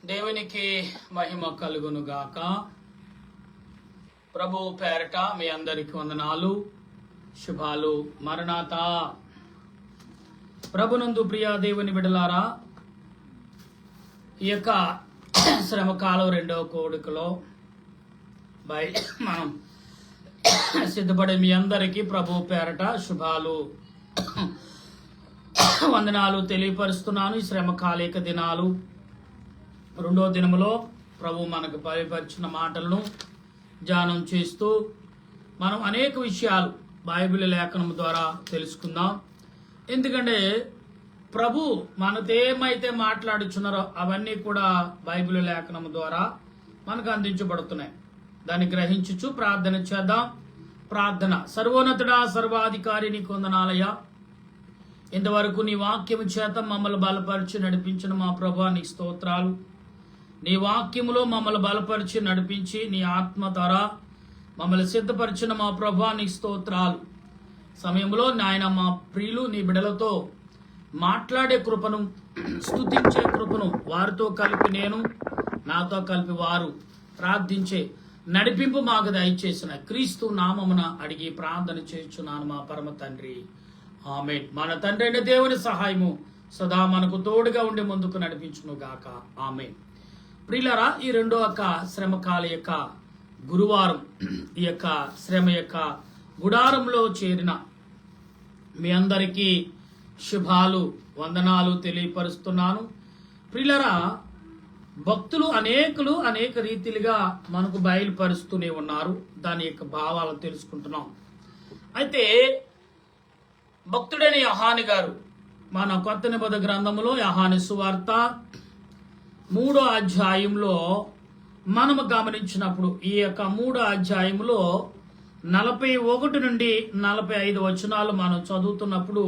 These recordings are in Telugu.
దేవునికి మహిమ కలుగును గాక. ప్రభు పేరట మీ అందరికి వందనాలు, శుభాలు. మరణాత. ప్రభునందు ప్రియ దేవుని బిడ్డలారా, ఈ యొక్క శ్రమకాలం రెండవ కోడికలో మనం సిద్ధపడే మీ అందరికీ ప్రభు పేరట శుభాలు, వందనాలు తెలియపరుస్తున్నాను. ఈ శ్రమకాలిక దినాలు రెండో దినములో ప్రభు మనకు బయలుపరిచిన మాటలను ధ్యానం చేస్తూ మనం అనేక విషయాలు బైబిల్ లేఖనం ద్వారా తెలుసుకుందాం. ఎందుకంటే ప్రభు మనతో ఏమైతే మాట్లాడుచున్నారో అవన్నీ కూడా బైబిల్ లేఖనం ద్వారా మనకు అందించబడుతున్నాయి. దాన్ని గ్రహించుచు ప్రార్థన చేద్దాం. ప్రార్థన. సర్వోన్నతుడా, సర్వాధికారి, నీకు వందనాలయ్యా. ఇంతవరకు నీ వాక్యము చేత మమ్మల్ని బలపరిచి నడిపించిన మా ప్రభా నీ స్తోత్రాలు. నీ వాక్యములో మమ్మల్ని బలపరిచి నడిపించి నీ ఆత్మ ద్వారా మమ్మల్ని సిద్ధపరిచిన మా ప్రభా నీ స్తోత్రాలు. సమయంలో నాయన మా ప్రియులు నీ బిడలతో మాట్లాడే కృపను, స్తుతించే కృపను వారితో కలిపి నేను, నాతో కలిపి వారు ప్రార్థించే నడిపింపు మాకు దయచేసిన క్రీస్తు నామమున అడిగి ప్రార్థన చేయుచున్నాను మా పరమ తండ్రి, ఆమేన్. మన తండ్రి అయిన దేవుని సహాయము సదా మనకు తోడుగా ఉండి ముందుకు నడిపించును గాక, ఆమేన్. ప్రియులారా, ఈ రెండో యొక్క శ్రమకాల యొక్క గురువారం, ఈ యొక్క శ్రమ యొక్క గుడారంలో చేరిన మీ అందరికీ శుభాలు, వందనాలు తెలియపరుస్తున్నాను. ప్రియులారా, భక్తులు అనేక రీతిలుగా మనకు బయలుపరుస్తూనే ఉన్నారు. దాని యొక్క భావాలను తెలుసుకుంటున్నాం. అయితే భక్తుడైన యోహాను గారు మన కొత్త నిబంధన గ్రంథములో యోహాను సువార్త 3వ అధ్యాయంలో మనము గమనించినప్పుడు, ఈ యొక్క 3వ అధ్యాయంలో 41 నుండి 45 వచనాలు మనం చదువుతున్నప్పుడు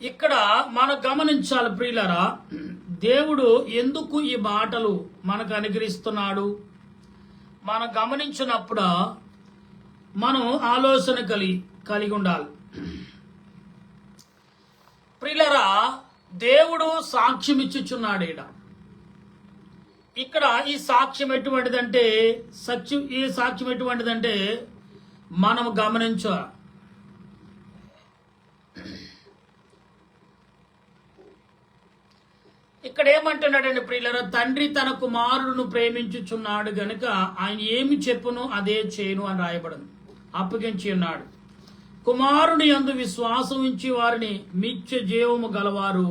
ఇక్కడ మనం గమనించాలి ప్రియులరా, దేవుడు ఎందుకు ఈ మాటలు మనకు అనుగ్రహిస్తున్నాడు మనం గమనించినప్పుడు మనం ఆలోచన కలిగి ఉండాలి. ప్రియులరా, దేవుడు సాక్ష్యం ఇచ్చుచున్నాడు. ఇక్కడ ఈ సాక్ష్యం ఎటువంటిదంటే మనం గమనించాలి. ఇక్కడ ఏమంటున్నాడండి ప్రియులరా, తండ్రి తన కుమారుడును ప్రేమించుచున్నాడు గనుక ఆయన ఏమి చెప్పును అదే చేయను అని రాయబడింది. అప్పగించి ఉన్నాడు. కుమారుని యందు విశ్వాసం ఉంచి వారిని మిథ్య జీవము గలవారు,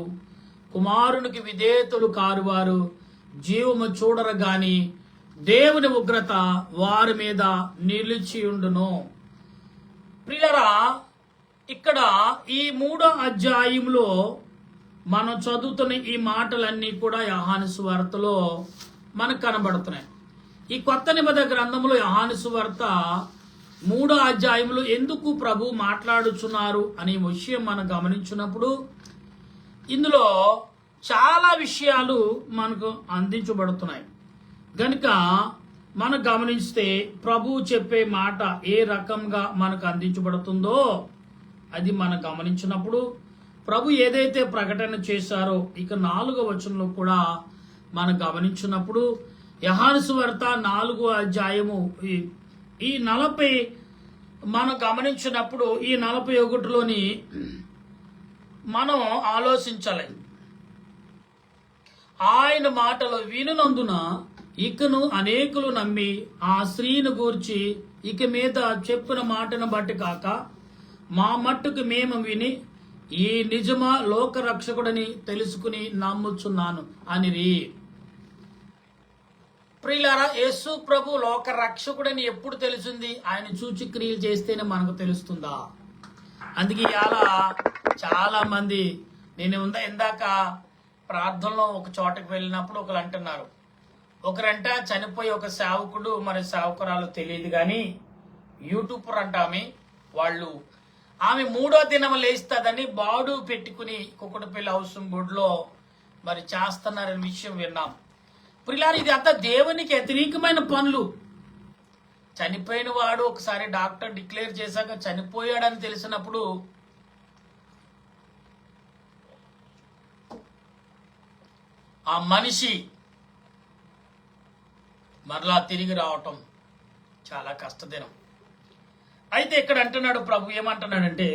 కుమారునికి విధేయతలు కారువారు జీవము చూడరు గాని దేవుని ఉగ్రత వారి మీద నిలిచియుండును. ప్రియులరా, ఇక్కడ ఈ 3వ అధ్యాయంలో మనం చదువుతున్న ఈ మాటలన్నీ కూడా యోహాను సువార్తలో మనకు కనబడుతున్నాయి. ఈ కొత్త నిబంధన గ్రంథంలో యోహాను సువార్త 3వ అధ్యాయంలో ఎందుకు ప్రభు మాట్లాడుచున్నారు అనే విషయం మనం గమనించినప్పుడు ఇందులో చాలా విషయాలు మనకు అందించబడుతున్నాయి. గనుక మనం గమనిస్తే ప్రభు చెప్పే మాట ఏ రకంగా మనకు అందించబడుతుందో అది మనం గమనించినప్పుడు ప్రభు ఏదైతే ప్రకటన చేశారో ఇక 4వ వచనంలో కూడా మనం గమనించినప్పుడు యోహాను సువార్త 4వ అధ్యాయము ఈ 40 మనం గమనించినప్పుడు ఈ 41లోని మనం ఆలోచించాలి. ఆయన మాటలు వినునందున ఇకను అనేకులు నమ్మి ఆ స్త్రీని గూర్చి ఇక మీద చెప్పిన మాటను బట్టి కాక మా మట్టుకు మేము విని ఈ నిజమా లోక రక్షకుడని తెలుసుకుని నమ్ముచున్నాను అనిరి. ప్రియులారా, యేసు ప్రభు లోక రక్షకుడని ఎప్పుడు తెలిసింది? ఆయన చూచి క్రియలు చేస్తేనే మనకు తెలుస్తుందా? అందుకే ఇలా చాలా మంది, నేను ఇందాక ప్రార్థనలో ఒక చోటకి వెళ్ళినప్పుడు ఒకరు అంటున్నారు, ఒకరంట చనిపోయి ఒక సేవకుడు మరి సేవకురాలు తెలియదు కానీ యూట్యూబర్ అంట ఆమె 3వ దినం లేస్తుందని బాడు పెట్టుకుని కుక్కడపల్లి హౌసింగ్ బోర్డులో మరి చేస్తున్నారనే విషయం విన్నాం. ప్రియులారా, ఇది అంతా దేవునికి వ్యతిరేకమైన పనులు. చనిపోయిన వాడు ఒకసారి డాక్టర్ డిక్లేర్ చేశాక చనిపోయాడని తెలిసినప్పుడు ఆ మనిషి మరలా తిరిగి రావటం చాలా కష్టదినం. అయితే ఇక్కడ అంటున్నాడు ప్రభు, ఏమంటున్నాడంటే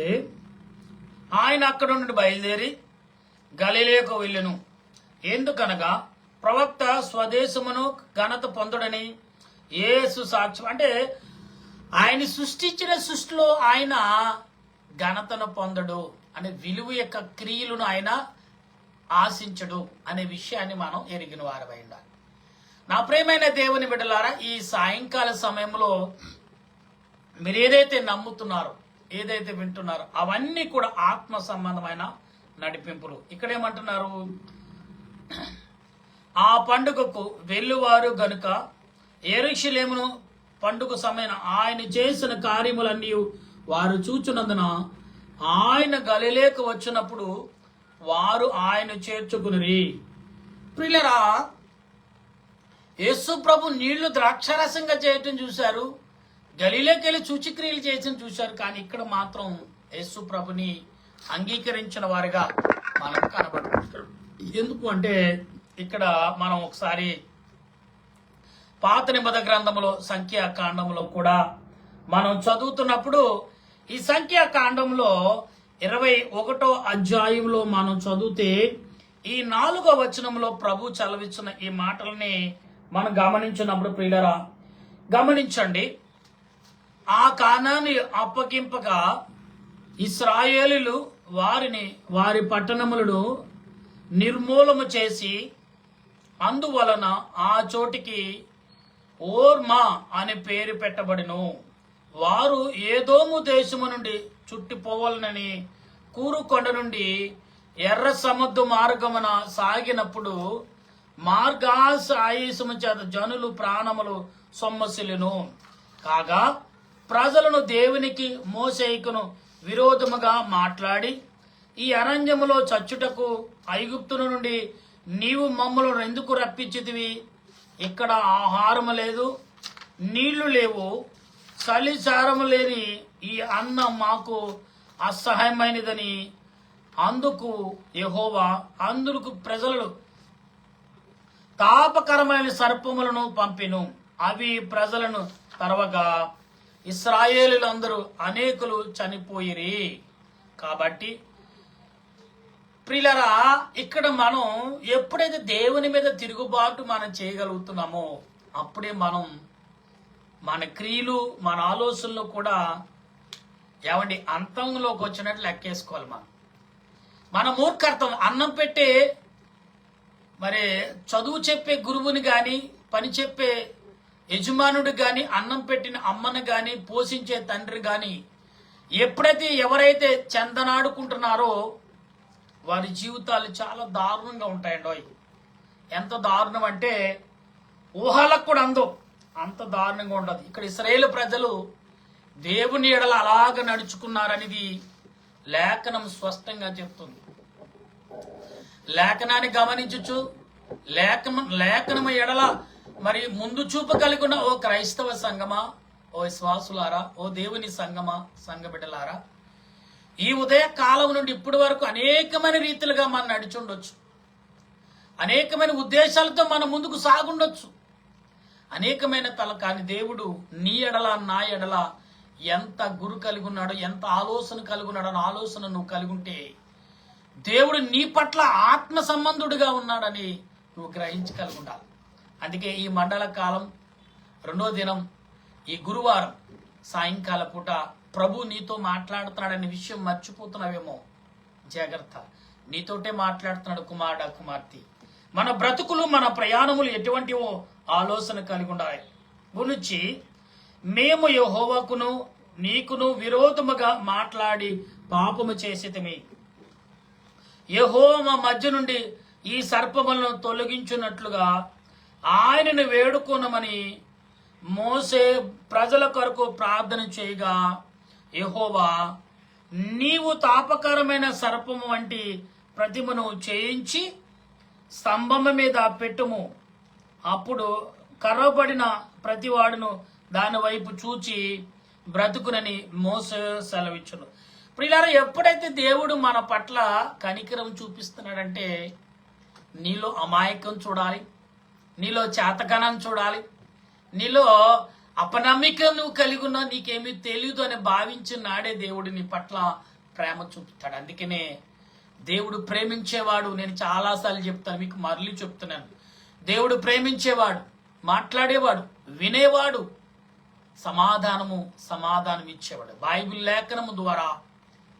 ఆయన అక్కడ నుండి బయలుదేరి గలిలయకు వెళ్ళెను. ఎందుకనగా ప్రవక్త స్వదేశమును ఘనత పొందుడని యేసు సాక్ష్యం. అంటే ఆయన సృష్టించిన సృష్టిలో ఆయన ఘనతను పొందడు అనే విలువ యొక్క క్రియలను ఆయన ఆశించడు అనే విషయాన్ని మనం ఎరిగిన వారమై ఉండాలి. నా ప్రియమైన దేవుని బిడ్డలారా, ఈ సాయంకాల సమయంలో మీరు ఏదైతే నమ్ముతున్నారో, ఏదైతే వింటున్నారో అవన్నీ కూడా ఆత్మ సంబంధమైన నడిపింపులు. ఇక్కడేమంటున్నారు, ఆ పండుగకు వెళ్ళువారు గనుక యెరూషలేమును పండుగ సమయం ఆయన చేసిన కార్యములన్నీ వారు చూచున్నందున ఆయన గలిలయకు వచ్చినప్పుడు వారు ఆయన చేర్చుకుని. ప్రియులరా, యేసు ప్రభు నీళ్లు ద్రాక్షారసంగా చేయటం చూశారు, గలిలయకి వెళ్ళి సూచక్రియలు చేయటం చూశారు. కానీ ఇక్కడ మాత్రం యేసు ప్రభుని అంగీకరించిన వారిగా మనం కనబడుతుంటారు. ఎందుకు అంటే ఇక్కడ మనం ఒకసారి పాత నిబంధన గ్రంథంలో సంఖ్యాకాండంలో కూడా మనం చదువుతున్నప్పుడు ఈ సంఖ్యాకాండంలో 21వ అధ్యాయంలో మనం చదివితే ఈ 4వ వచనంలో ప్రభు చలవిచ్చిన ఈ మాటల్ని మనం గమనించినప్పుడు ప్రియులరా గమనించండి. ఆ కానాన్ని అప్పగింపగా ఇశ్రాయేలీయులు వారిని వారి పట్టణములను నిర్మూలము చేసి అందువలన ఆ చోటికి ఓర్మా అనే పేరు పెట్టబడిను. వారు ఏదోము దేశము నుండి చుట్టిపోవాలనని కూరు కొండ నుండి ఎర్ర సముద్ర మార్గమున సాగినప్పుడు మార్గాసాయసము చేత జనులు ప్రాణములు సొమ్మసిలును. కాగా ప్రజలను దేవునికి మోసేకును విరోధముగా మాట్లాడి ఈ అరణ్యములో చచ్చుటకు ఐగుప్తుల నుండి నీవు మమ్మల్ని ఎందుకు రప్పించితివి? ఇక్కడ ఆహారము లేదు, నీళ్లు లేవు, చలిచారము లేని ఈ అన్నం మాకు అసహ్యమైనదని అందుకు యెహోవా అందుకు ప్రజలు తాపకరమైన సర్పములను పంపెను. అవి ప్రజలను తరవగా ఇశ్రాయేలీయులందరూ అనేకులు చనిపోయిరి. కాబట్టి ప్రియులరా, ఇక్కడ మనం ఎప్పుడైతే దేవుని మీద తిరుగుబాటు మనం చేయగలుగుతున్నామో అప్పుడే మనం మన క్రియలు మన ఆలోచనలు కూడా అంతంలోకి వచ్చినట్లు లెక్కేసుకోవాలి. మన మూర్ఖత్వం అన్నం పెట్టే మరి చదువు చెప్పే గురువుని కానీ పని చెప్పే యజమానుడు కానీ అన్నం పెట్టిన అమ్మను కానీ పోషించే తండ్రి కానీ ఎప్పుడైతే ఎవరైతే చందనాడుకుంటున్నారో వారి జీవితాలు చాలా దారుణంగా ఉంటాయండి. ఎంత దారుణం అంటే ఊహలకు కూడా అంత దారుణంగా ఉండదు. ఇక్కడ ఇశ్రాయేలు ప్రజలు దేవుని ఎడల అలాగ నడుచుకున్నారనేది లేఖనం స్పష్టంగా చెప్తుంది. లేఖనాన్ని గమనించచ్చు, లేఖనము ఎడల మరి ముందు చూపు కలిగిన ఓ క్రైస్తవ సంఘమా, ఓ విశ్వాసులారా, ఓ దేవుని సంఘమా, సంఘ బిడ్డలారా, ఈ ఉదయ కాలం నుండి ఇప్పటి వరకు అనేకమైన రీతిలుగా మనం నడిచుండొచ్చు, అనేకమైన ఉద్దేశాలతో మనం ముందుకు సాగుండొచ్చు, అనేకమైన కానీ దేవుడు నీ ఎడల నా ఎడల ఎంత గురు కలిగి ఉన్నాడో, ఎంత ఆలోచన కలిగి ఉన్నాడో అన్న ఆలోచన నువ్వు కలిగి ఉంటే దేవుడు నీ పట్ల ఆత్మ సంబంధుడిగా ఉన్నాడని నువ్వు గ్రహించగలిగి ఉండాలి. అందుకే ఈ మండల కాలం 2వ దినం ఈ గురువారం సాయంకాల పూట ప్రభు నీతో మాట్లాడుతున్నాడనే విషయం మర్చిపోతున్నావేమో. జాగ్రత్త, నీతోటే మాట్లాడుతున్నాడు కుమారుడా, కుమార్తె. మన బ్రతుకులు మన ప్రయాణములు ఎటువంటివో ఆలోచన కలిగి ఉండాలి. గురించి మేము యెహోవాకును నీకును విరోధముగా మాట్లాడి పాపము చేసితిమి. యెహోవా మధ్య నుండి ఈ సర్పములను తొలగించున్నట్లుగా ఆయనను వేడుకొనమని మోసే ప్రజల కొరకు ప్రార్థన చేయగా యెహోవా నీవు తాపకరమైన సర్పము వంటి ప్రతిమను చేయించి స్తంభము మీద పెట్టుము, అప్పుడు కర్రబడిన ప్రతివాడును దాని వైపు చూచి బ్రతుకునని మోసే సెలవిచ్చును. ప్రియులారా, ఎప్పుడైతే దేవుడు మన పట్ల కనికరం చూపిస్తున్నాడంటే నీలో అమాయకం చూడాలి, నీలో చేతకనం చూడాలి, నీలో అపనమ్మిక నువ్వు కలిగి ఉన్నావు, నీకేమీ తెలియదు అని భావించిన నాడే దేవుడు నీ పట్ల ప్రేమ చూపుతాడు. అందుకనే దేవుడు ప్రేమించేవాడు. నేను చాలాసార్లు చెప్తాను, మీకు మరలి చెప్తున్నాను. దేవుడు ప్రేమించేవాడు, మాట్లాడేవాడు, వినేవాడు, సమాధానం ఇచ్చేవాడు. బైబిల్ లేఖనము ద్వారా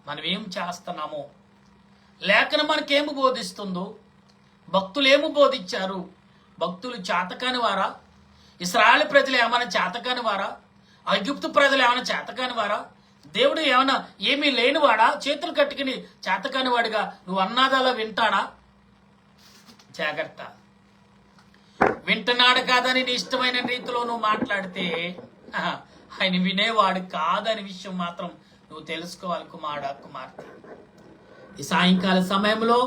మనం ఏం చేస్తున్నామో, లేఖనం మనకేమి బోధిస్తుందో, భక్తులు ఏమి బోధించారు, భక్తులు చేతకాని వారా, ఇశ్రాయేలు ప్రజలు ఏమైనా చేతకాని వారా, ఐగుప్తు ప్రజలు ఏమైనా చేతకాని వారా, దేవుడు ఏమైనా ఏమీ లేనివాడా, చేతులు కట్టుకుని చేతకాని వాడిగా నువ్వు అన్నాదాలా వింటాడా? జాగ్రత్త. వింటున్నాడు కాదని నీ ఇష్టమైన రీతిలో నువ్వు మాట్లాడితే ఆయన వినేవాడు కాదని విషయం మాత్రం నువ్వు తెలుసుకోవాలి కుమార్తె. ఈ సాయంకాల సమయంలో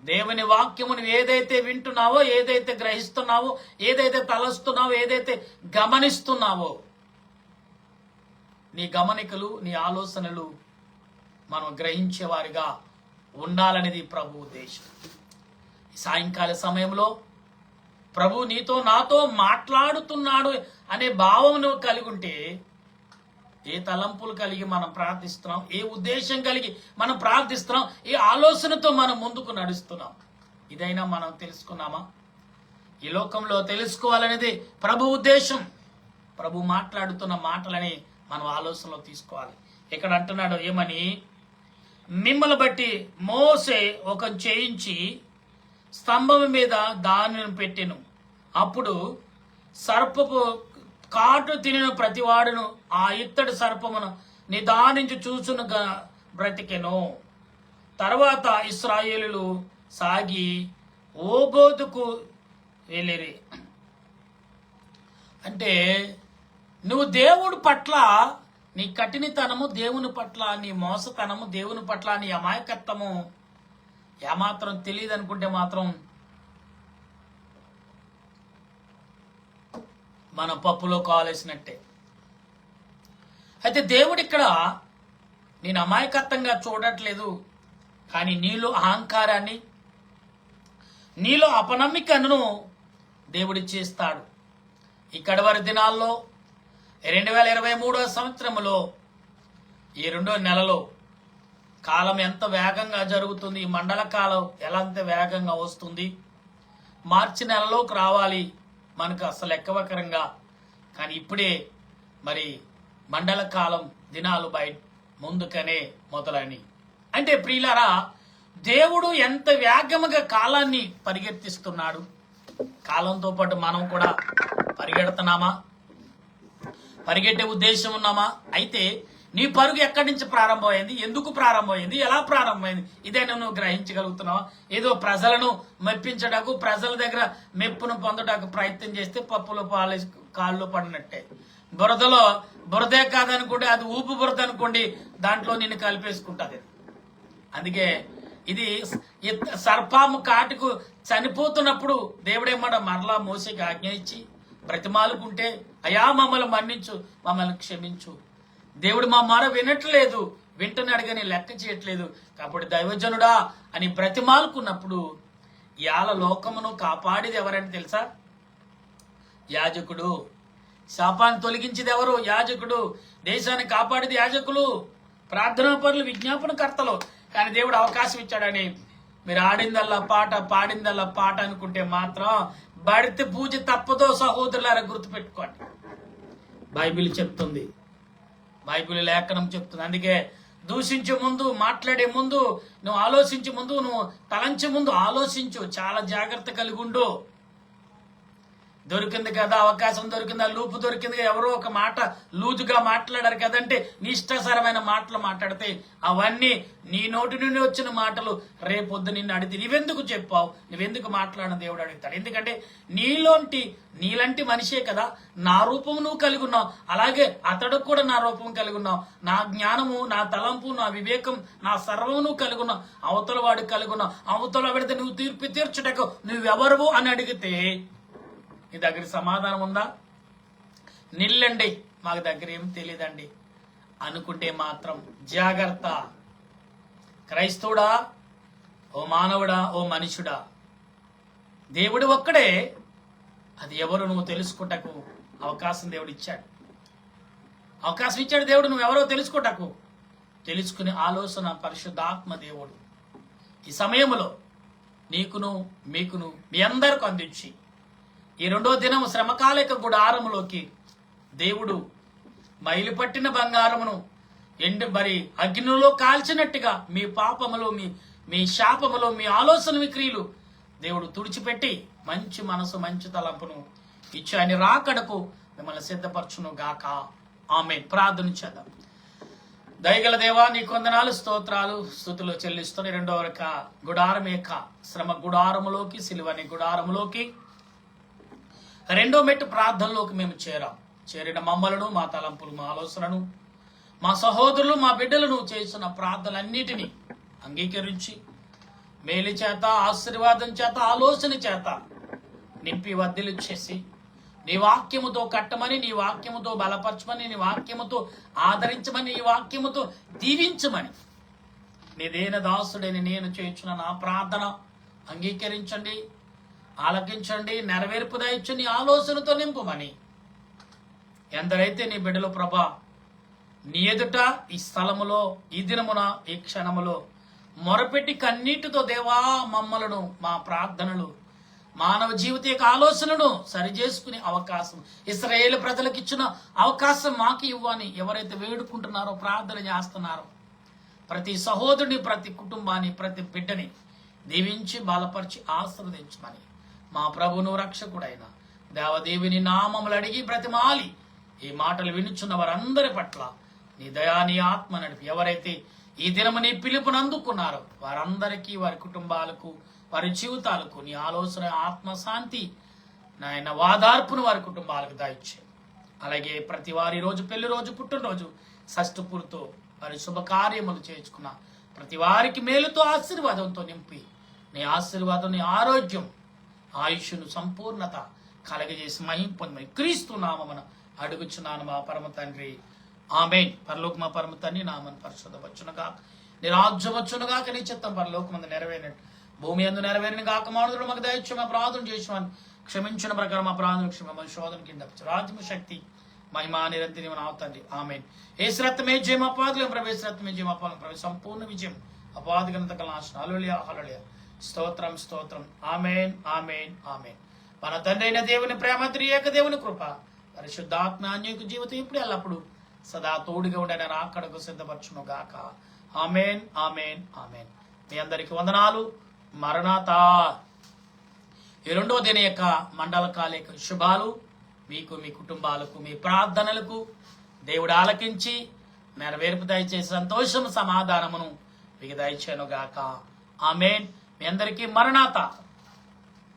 దేవుని వాక్యము నువ్వు ఏదైతే వింటున్నావో, ఏదైతే గ్రహిస్తున్నావో, ఏదైతే తలస్తున్నావో, ఏదైతే గమనిస్తున్నావో, నీ గమనికలు, నీ ఆలోచనలు మనం గ్రహించేవారిగా ఉండాలనేది ప్రభు ఉద్దేశం. ఈ సాయంకాల సమయంలో ప్రభు నీతో నాతో మాట్లాడుతున్నాడు అనే భావం నువ్వు కలిగి ఉంటే, ఏ తలంపులు కలిగి మనం ప్రార్థిస్తున్నాం, ఏ ఉద్దేశం కలిగి మనం ప్రార్థిస్తున్నాం, ఏ ఆలోచనతో మనం ముందుకు నడుస్తున్నాం, ఇదైనా మనం తెలుసుకున్నామా? ఈ లోకంలో తెలుసుకోవాలనేది ప్రభు ఉద్దేశం. ప్రభు మాట్లాడుతున్న మాటలని మనం ఆలోచనలో తీసుకోవాలి. ఇక్కడ అంటున్నాడు ఏమని, మిమ్మల్ని బట్టి మోసే ఒక చేయించి స్తంభం మీద దానిని పెట్టెను. అప్పుడు సర్పపు కాటు తినిన ప్రతివాడును ఆ ఇత్తడి సర్పమును నిదానించి చూచును బ్రతికెను. తర్వాత ఇశ్రాయేలులు సాగి ఓబోతుకు వెళ్ళిరి. అంటే నువ్వు దేవుడి పట్ల నీ కఠినతనము, దేవుని పట్ల నీ మోసతనము, దేవుని పట్ల నీ అమాయకత్వము ఏమాత్రం తెలియదు అనుకుంటే మాత్రం మన పప్పులో కావలసినట్టే. అయితే దేవుడు ఇక్కడ నేను అమాయకత్వంగా చూడట్లేదు, కానీ నీలో అహంకారాన్ని, నీలో అపనమ్మికను దేవుడు చేస్తాడు. ఇక్కడ వారి దినాల్లో 2023 సంవత్సరంలో ఈ 2వ నెలలో కాలం ఎంత వేగంగా జరుగుతుంది, ఈ మండల కాలం ఎలా అంత వేగంగా వస్తుంది. మార్చి నెలలోకి రావాలి మనకు అసలు ఎక్కవకరంగా, కానీ ఇప్పుడే మరి మండల కాలం దినాలు బయట ముందుకనే మొదలని. అంటే ప్రియులారా, దేవుడు ఎంత వేగముగా కాలాన్ని పరిగెత్తిస్తున్నాడు. కాలంతో పాటు మనం కూడా పరిగెడుతున్నామా? పరిగెట్టే ఉద్దేశం ఉన్నామా? అయితే నీ పరుగు ఎక్కడి నుంచి ప్రారంభమైంది, ఎందుకు ప్రారంభమైంది, ఎలా ప్రారంభమైంది, ఇదైనా నువ్వు గ్రహించగలుగుతున్నావా? ఏదో ప్రజలను మెప్పించడానికి, ప్రజల దగ్గర మెప్పును పొందడానికి ప్రయత్నం చేస్తే పప్పులో కాళ్ళు పడినట్టే. బురదలో బురదే కాదనుకోండి, అది ఊపు బురద అనుకోండి, దాంట్లో నిన్ను కలిపేసుకుంటుంది. అందుకే ఇది సర్పాము కాటుకు చనిపోతున్నప్పుడు దేవుడేమాట మరలా మోసేకి ఆజ్ఞ ఇచ్చి బ్రతిమాలుకుంటే, అయా మమ్మల్ని మన్నించు, మమ్మల్ని క్షమించు. దేవుడు మా మాట వినట్లేదు, వింటున్నాడు కానీ లెక్క చేయట్లేదు, కాబట్టి దైవజనుడా అని బ్రతిమాలుకున్నప్పుడు ఇయాల లోకమును కాపాడేది ఎవరని తెలుసా? యాజకుడు. శాపాన్ని తొలగించేది ఎవరు? యాజకుడు. దేశాన్ని కాపాడేది యాజకులు, ప్రార్థనా పరులు, విజ్ఞాపనకర్తలు. కానీ దేవుడు అవకాశం ఇచ్చాడని మీరు ఆడిందల్లా పాట, పాడిందల్లా పాట అనుకుంటే మాత్రం బడితే పూజ తప్పదో సహోదరులారా, గుర్తుపెట్టుకోండి. బైబిల్ చెప్తుంది, బైబిల్ లేఖనం చెప్తుంది. అందుకే దూషించే ముందు, మాట్లాడే ముందు, నువ్వు ఆలోచించే ముందు, నువ్వు తలంచే ముందు ఆలోచించు. చాలా జాగ్రత్త కలిగి ఉండు. దొరికింది కదా, అవకాశం దొరికిందా, లూపు దొరికింది, ఎవరో ఒక మాట లూజుగా మాట్లాడారు కదంటే నీ ఇష్టసరమైన మాటలు మాట్లాడితే అవన్నీ నీ నోటి నుండి వచ్చిన మాటలు రేపొద్దు నిన్ను అడిగితే నువ్వెందుకు చెప్పావు, నువ్వెందుకు మాట్లాడిన దేవుడు అడుగుతాడు. ఎందుకంటే నీలాంటి మనిషే కదా, నా రూపం నువ్వు కలిగి ఉన్నావు, అలాగే అతడు కూడా నా రూపం కలిగి ఉన్నావు. నా జ్ఞానము, నా తలంపు, నా వివేకం, నా సర్వం నువ్వు కలిగి ఉన్నావు, అవతల వాడు కలిగి ఉన్నావు. అవతల పెడితే నువ్వు తీర్పు తీర్చుటకు నువ్వెవరు అని అడిగితే నీ దగ్గర సమాధానం ఉందా? నిల్లండి, మాకు దగ్గర ఏం తెలియదండి అనుకుంటే మాత్రం జాగ్రత్త. క్రైస్తవుడా, ఓ మానవుడా, ఓ మనుషుడా, దేవుడు ఒక్కడే. అది ఎవరు నువ్వు తెలుసుకుంటకు అవకాశం దేవుడు ఇచ్చాడు. అవకాశం ఇచ్చాడు దేవుడు, నువ్వెవరో తెలుసుకుంటకు. తెలుసుకునే ఆలోచన పరిశుద్ధాత్మ దేవుడు ఈ సమయంలో నీకును మీకును మీ అందరికి అందించి ఈ 2వ దినం శ్రమకాలిక గుడారములోకి దేవుడు మైలు పట్టిన బంగారమును మరి అగ్నిలో కాల్చినట్టుగా మీ పాపములో మీ శాపములో మీ ఆలోచన విక్రియలు దేవుడు తుడిచిపెట్టి మంచి మనసు మంచి తలంపును ఇచ్చి ఆయన రాకడకు మిమ్మల్ని సిద్ధపరచును గాక. ఆమేన్. ప్రార్థన చేద్దాం. దయగల దేవా, నీ కొందనాలు స్తోత్రాలు స్తుతులు చెల్లిస్తున్న 2వ గుడారం యొక్క శ్రమ గుడారములోకి, సిలువని గుడారములోకి 2వ మెట్టు ప్రార్థనలోకి మేము చేరిన మమ్మలను, మా తలంపులు, మా ఆలోచనను, మా సహోదరులు, మా బిడ్డలను చేసిన ప్రార్థనలన్నిటినీ అంగీకరించి మేలు చేత, ఆశీర్వాదం చేత, ఆలోచన చేత నింపి వర్ధిల్లు చేసి నీ వాక్యముతో కట్టమని, నీ వాక్యముతో బలపరచమని, నీ వాక్యముతో ఆదరించమని, నీ వాక్యముతో దీవించమని నీ దేన దాసుడని నేను చేయించిన నా ప్రార్థన అంగీకరించండి, ఆలకించండి, నెరవేర్పు దయచ్చు నీ ఆలోచనతో నింపమని ఎందరైతే నీ బిడ్డలు ప్రభా నీ ఎదుట ఈ స్థలములో ఈ దినమున ఈ క్షణములో మొరపెట్టి కన్నీటితో దేవా మమ్మలను మా ప్రార్థనలు మానవ జీవిత యొక్క ఆలోచనను సరిచేసుకునే అవకాశం ఇశ్రాయేలు ప్రజలకు ఇచ్చిన అవకాశం మాకు ఇవ్వని ఎవరైతే వేడుకుంటున్నారో, ప్రార్థన చేస్తున్నారో ప్రతి సహోదరుని, ప్రతి కుటుంబాన్ని, ప్రతి బిడ్డని దీవించి బలపరిచి ఆశీర్వదించమని మా ప్రభువును రక్షకుడైన దేవదేవిని నామములు అడిగి బ్రతిమాలి ఈ మాటలు వినుచున్న వారందరి పట్ల నీ దయా, నీ ఆత్మ నడిపి ఎవరైతే ఈ దినము నీ పిలుపును అందుకున్నారో వారందరికీ, వారి కుటుంబాలకు, వారి జీవితాలకు నీ ఆలోచన, ఆత్మశాంతి, నాయన వాదార్పును వారి కుటుంబాలకు దాయిచ్చే. అలాగే ప్రతి వారి రోజు పెళ్లి రోజు, పుట్టినరోజు, షష్ఠపూర్తితో వారి శుభకార్యములు చేసుకున్న ప్రతి వారికి మేలుతో ఆశీర్వాదంతో నింపి నీ ఆశీర్వాదం, నీ ఆరోగ్యం, ఆయుష్ను సంపూర్ణత కలగజేసి మహిమ పొందమని క్రీస్తు నామమున అడుగుచున్నాను మా పరమ తండ్రి. ఆమేన్. పరలోక మా పరమ తండ్రి నామం పరిశుద్ధవచ్చునుగా, నీ రాజ్యం వచ్చునుగాక, నీ చిత్తం పరలోకమందు నెరవేరినట్టు భూమి యందు నెరవేరిన గాక. మానవుడు మాకు దయచేసి మా ప్రార్థన చేసామని క్షమించిన ప్రకారం మా ప్రార్థన క్షమ శోధన కింద రాజ్యము శక్తి మహిమా నిరంతరం అవుతండి. ఆమేన్. ఏసు రక్తమే జయం, అపవాదులను ప్రవేశ రక్తమే జయం, అపవాదులను ప్రవేశ సంపూర్ణ విజయం, అపవాది గణత కలనాశనం. హల్లెలూయా, హల్లెలూయా. స్తోత్రం, స్తోత్రం. ఆమేన్, ఆమేన్, ఆమేన్. మన తండ్రి అయిన దేవుని ప్రేమ, త్రియేక దేవుని కృప, పరిశుద్ధాత్మ అన్యోన్య జీవితం ఇప్పుడు ఎల్లప్పుడు సదా తోడుగా ఉండే రాకడకు సిద్ధపరచును గాక. ఆమేన్, ఆమేన్, ఆమేన్. మీ అందరికి వందనాలు. మరణాత. ఈ 2వ దిన యొక్క మండల కాలిక శుభాలు మీకు, మీ కుటుంబాలకు, మీ ప్రార్థనలకు దేవుడు ఆలకించి నెరవేర్పు దయచేసి సంతోషం, సమాధానమును మీకు దయచేను గాక. ఆమేన్. మీ అందరికీ మరణాత.